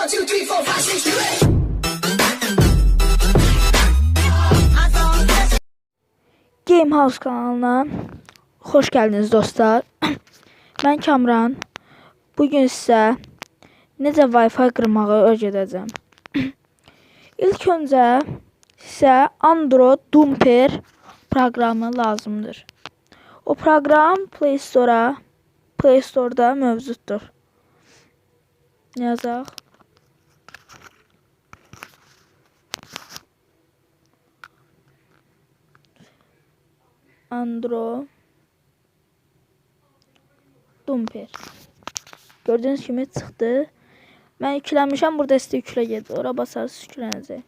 1, 2, 3, 4, 5, 6, 7. Game House kanalına hoş geldiniz dostlar. Ben Kamran. Bugün sizə necə Wi-Fi qırmağı öyrədəcəm. İlk öncə sizə Android Dumper proqramı lazımdır. O proqram Play Store'da mövcuddur. Yazaq. Android Dumper. Gördüğünüz kimi çıxdı. Mən yükləmişəm. Burada sizə yüklə gedir. Ora basarsınız, yüklənəcək.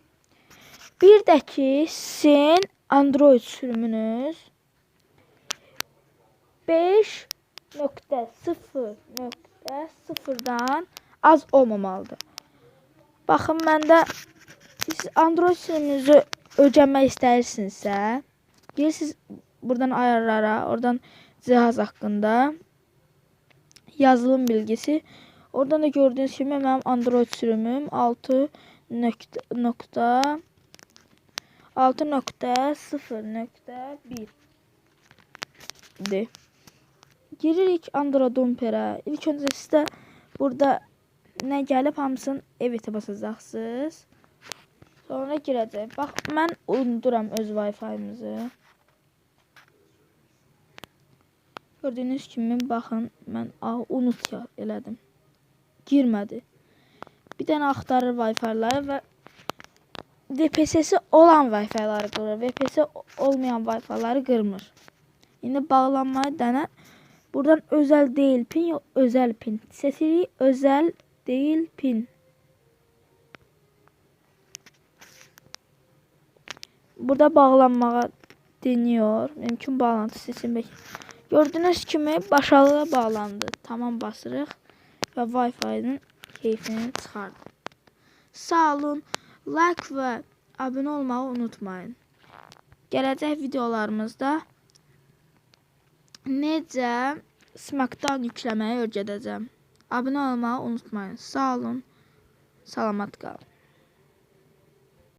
Bir də ki, sizin Android sürümünüz 5.0.0'dan az olmamalıdır. Baxın, məndə siz Android sürümünüzü öyrənmək istəyirsinizsə, girirsiniz buradan ayarlara, oradan cihaz haqqında, yazılım bilgisi. Oradan da gördüğünüz kimi mənim Android sürümüm 6.0.1'dir. Giririk Android Dumper'ə. İlk öncə sizdə burada nə gəlib hamısını evetə basacaqsınız. Sonra girəcək. Bax, mən unuduram öz Wi-Fi'mizi. Gördüğünüz kimi baxın, mən unut elədim. Girmədi. Bir dənə axtarır Wi-Fi'ları və VPS'si olan Wi-Fi'ları qırır. VPS olmayan Wi-Fi'ları qırmır. İndi bağlanmayı dənə. Buradan özel değil pin, yok özel pin. Seçirik özel değil pin. Burada bağlanmağa deniyor. Mümkün bağlantı seçilmek. Gördüğünüz kimi başarılı bağlandı. Tamam basırıq və Wi-Fi'nin keyfini çıxardı. Sağ olun. Like və abunə olmağı unutmayın. Gələcək videolarımızda necə Smackdown yükləməyi öyrədəcəm. Abunə olmağı unutmayın. Sağ olun. Salamat qalın.